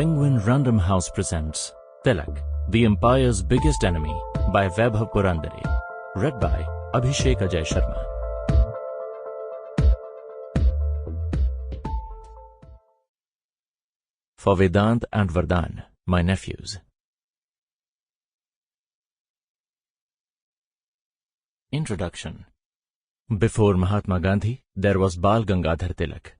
Penguin Random House presents Tilak, the Empire's Biggest Enemy by Vaibhav Purandare. Read by Abhishek Ajay Sharma. For Vedant and Vardhan, my nephews. Introduction. Before Mahatma Gandhi, there was Bal Gangadhar Tilak.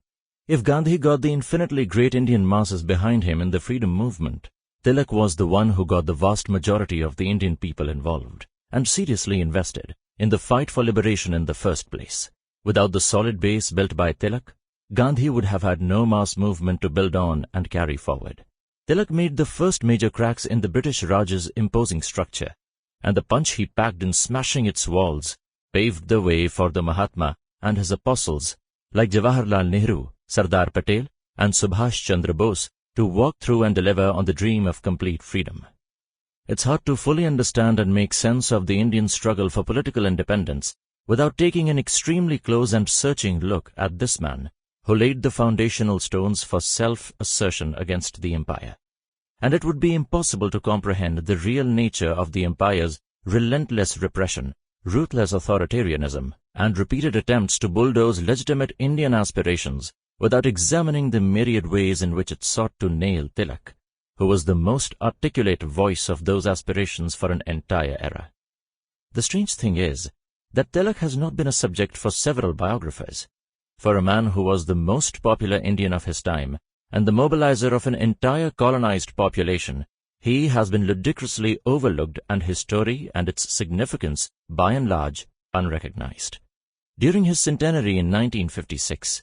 If Gandhi got the infinitely great Indian masses behind him in the freedom movement, Tilak was the one who got the vast majority of the Indian people involved and seriously invested in the fight for liberation in the first place. Without the solid base built by Tilak, Gandhi would have had no mass movement to build on and carry forward. Tilak made the first major cracks in the British Raj's imposing structure, and the punch he packed in smashing its walls paved the way for the Mahatma and his apostles like Jawaharlal Nehru, Sardar Patel and Subhash Chandra Bose to walk through and deliver on the dream of complete freedom. It's hard to fully understand and make sense of the Indian struggle for political independence without taking an extremely close and searching look at this man who laid the foundational stones for self-assertion against the empire. And it would be impossible to comprehend the real nature of the empire's relentless repression, ruthless authoritarianism, and repeated attempts to bulldoze legitimate Indian aspirations without examining the myriad ways in which it sought to nail Tilak, who was the most articulate voice of those aspirations for an entire era. The strange thing is that Tilak has not been a subject for several biographers. For a man who was the most popular Indian of his time and the mobilizer of an entire colonized population, he has been ludicrously overlooked and his story and its significance, by and large, unrecognized. During his centenary in 1956,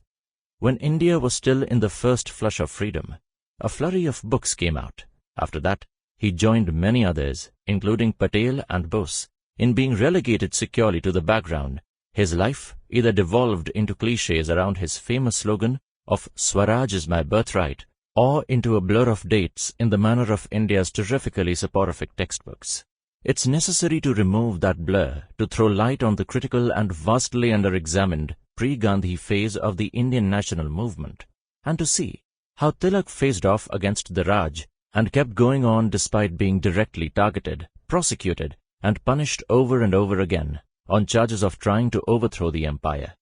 when India was still in the first flush of freedom, a flurry of books came out. After that, he joined many others, including Patel and Bose, in being relegated securely to the background. His life either devolved into cliches around his famous slogan of "Swaraj is my birthright," or into a blur of dates in the manner of India's terrifically soporific textbooks. It's necessary to remove that blur to throw light on the critical and vastly under-examined pre-Gandhi phase of the Indian national movement, and to see how Tilak faced off against the Raj and kept going on despite being directly targeted, prosecuted, and punished over and over again on charges of trying to overthrow the empire.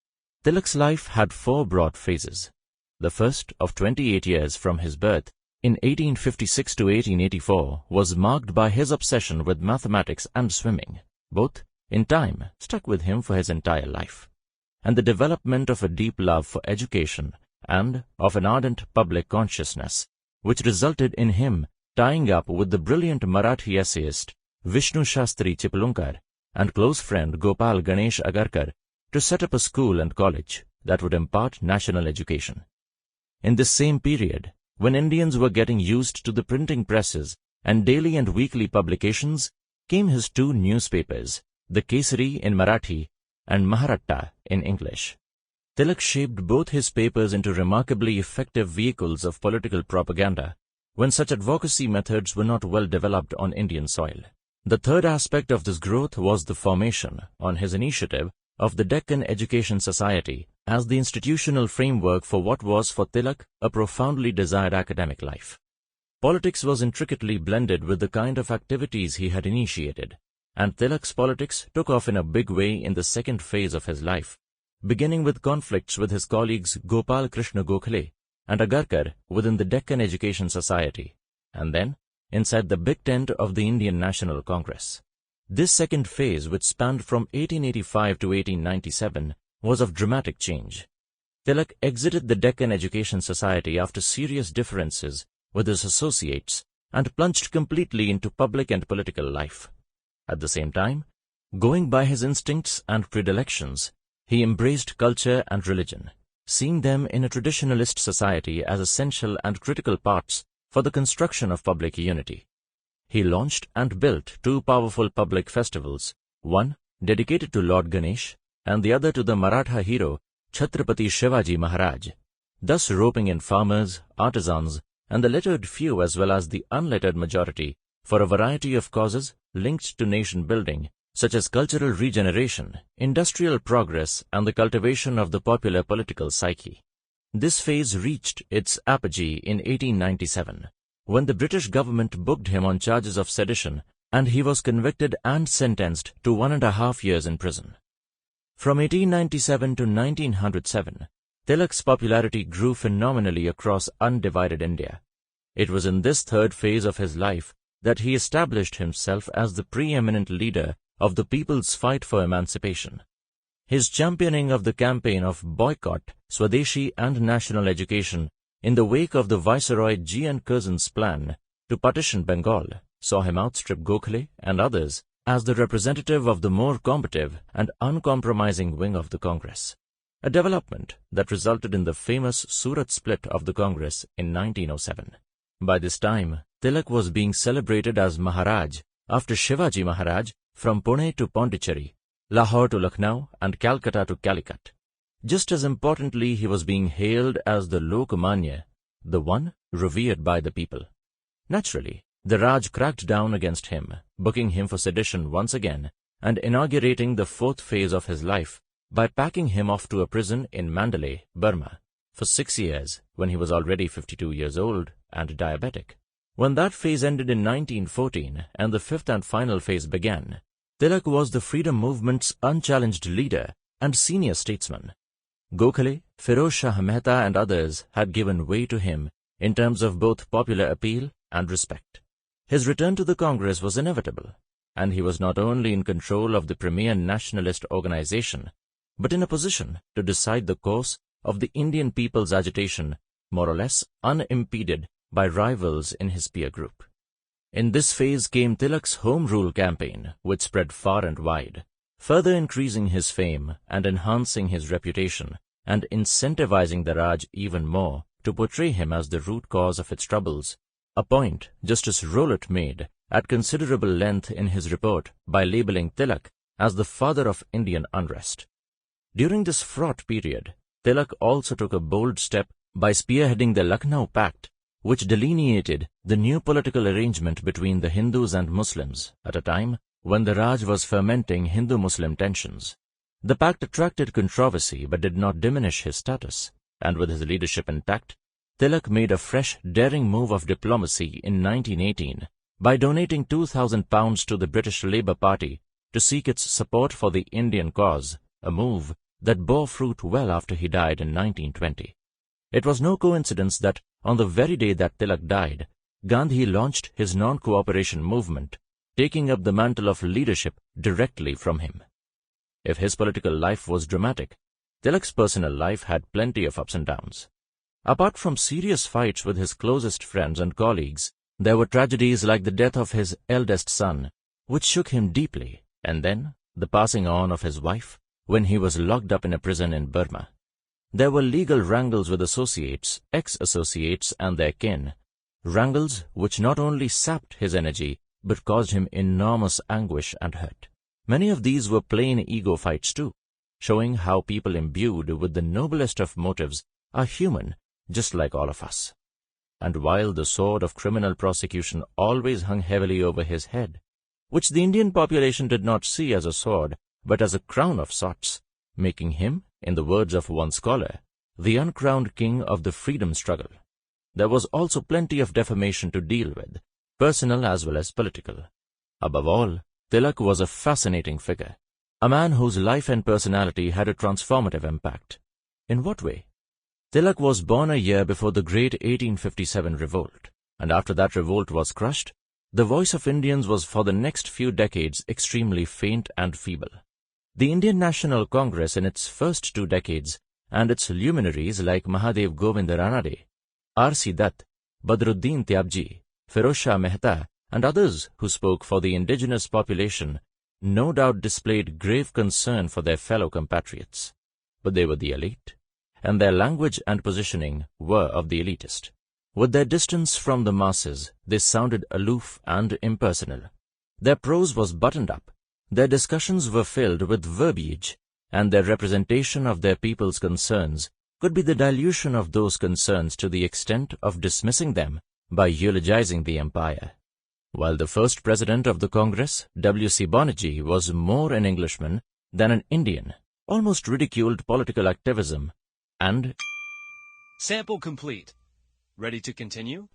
Tilak's life had four broad phases. The first, of 28 years from his birth, in 1856 to 1884, was marked by his obsession with mathematics and swimming. Both, in time, stuck with him for his entire life, and the development of a deep love for education and of an ardent public consciousness, which resulted in him tying up with the brilliant Marathi essayist Vishnu Shastri Chiplunkar and close friend Gopal Ganesh Agarkar to set up a school and college that would impart national education. In this same period, when Indians were getting used to the printing presses and daily and weekly publications, came his two newspapers, the Kesari in Marathi and Maharatta in English. Tilak shaped both his papers into remarkably effective vehicles of political propaganda when such advocacy methods were not well developed on Indian soil. The third aspect of this growth was the formation, on his initiative, of the Deccan Education Society as the institutional framework for what was for Tilak a profoundly desired academic life. Politics was intricately blended with the kind of activities he had initiated, and Tilak's politics took off in a big way in the second phase of his life, beginning with conflicts with his colleagues Gopal Krishna Gokhale and Agarkar within the Deccan Education Society, and then inside the big tent of the Indian National Congress. This second phase, which spanned from 1885 to 1897, was of dramatic change. Tilak exited the Deccan Education Society after serious differences with his associates and plunged completely into public and political life. At the same time, going by his instincts and predilections, he embraced culture and religion, seeing them in a traditionalist society as essential and critical parts for the construction of public unity. He launched and built two powerful public festivals, one dedicated to Lord Ganesh and the other to the Maratha hero Chhatrapati Shivaji Maharaj, thus roping in farmers, artisans, and the lettered few as well as the unlettered majority for a variety of causes linked to nation building, such as cultural regeneration, industrial progress, and the cultivation of the popular political psyche. This phase reached its apogee in 1897, when the British government booked him on charges of sedition, and he was convicted and sentenced to 1.5 years in prison. From 1897 to 1907, Tilak's popularity grew phenomenally across undivided India. It was in this third phase of his life that he established himself as the preeminent leader of the people's fight for emancipation. His championing of the campaign of boycott, Swadeshi and national education in the wake of the Viceroy G. N. Curzon's plan to partition Bengal saw him outstrip Gokhale and others as the representative of the more combative and uncompromising wing of the Congress, a development that resulted in the famous Surat split of the Congress in 1907. By this time, Tilak was being celebrated as Maharaj after Shivaji Maharaj from Pune to Pondicherry, Lahore to Lucknow, and Calcutta to Calicut. Just as importantly, he was being hailed as the Lokmanya, the one revered by the people. Naturally, the Raj cracked down against him, booking him for sedition once again and inaugurating the fourth phase of his life by packing him off to a prison in Mandalay, Burma, for 6 years when he was already 52 years old and diabetic. When that phase ended in 1914 and the fifth and final phase began, Tilak was the freedom movement's unchallenged leader and senior statesman. Gokhale, Firoz Shah Mehta and others had given way to him in terms of both popular appeal and respect. His return to the Congress was inevitable, and he was not only in control of the premier nationalist organization, but in a position to decide the course of the Indian people's agitation, more or less unimpeded by rivals in his peer group. In this phase came Tilak's Home Rule campaign, which spread far and wide, further increasing his fame and enhancing his reputation and incentivizing the Raj even more to portray him as the root cause of its troubles, a point Justice Rowlatt made at considerable length in his report by labeling Tilak as the father of Indian unrest. During this fraught period, Tilak also took a bold step by spearheading the Lucknow Pact, which delineated the new political arrangement between the Hindus and Muslims at a time when the Raj was fermenting Hindu-Muslim tensions. The pact attracted controversy but did not diminish his status, and with his leadership intact, Tilak made a fresh, daring move of diplomacy in 1918 by donating £2,000 to the British Labour Party to seek its support for the Indian cause, a move that bore fruit well after he died in 1920. It was no coincidence that on the very day that Tilak died, Gandhi launched his non-cooperation movement, taking up the mantle of leadership directly from him. If his political life was dramatic, Tilak's personal life had plenty of ups and downs. Apart from serious fights with his closest friends and colleagues, there were tragedies like the death of his eldest son, which shook him deeply, and then the passing on of his wife when he was locked up in a prison in Burma. There were legal wrangles with associates, ex-associates and their kin, wrangles which not only sapped his energy but caused him enormous anguish and hurt. Many of these were plain ego fights too, showing how people imbued with the noblest of motives are human just like all of us. And while the sword of criminal prosecution always hung heavily over his head, which the Indian population did not see as a sword but as a crown of sorts, making him, in the words of one scholar, the uncrowned king of the freedom struggle, there was also plenty of defamation to deal with, personal as well as political. Above all, Tilak was a fascinating figure, a man whose life and personality had a transformative impact. In what way? Tilak was born a year before the great 1857 revolt, and after that revolt was crushed, the voice of Indians was for the next few decades extremely faint and feeble. The Indian National Congress in its first 2 decades and its luminaries like Mahadev Govind Ranade, R.C. Dutt, Badruddin Tyabji, Firoz Shah Mehta and others who spoke for the indigenous population no doubt displayed grave concern for their fellow compatriots. But they were the elite, and their language and positioning were of the elitist. With their distance from the masses, they sounded aloof and impersonal. Their prose was buttoned up, their discussions were filled with verbiage, and their representation of their people's concerns could be the dilution of those concerns to the extent of dismissing them by eulogizing the empire. While the first president of the Congress, W.C. Banerjee, was more an Englishman than an Indian, almost ridiculed political activism, and Sample complete. Ready to continue?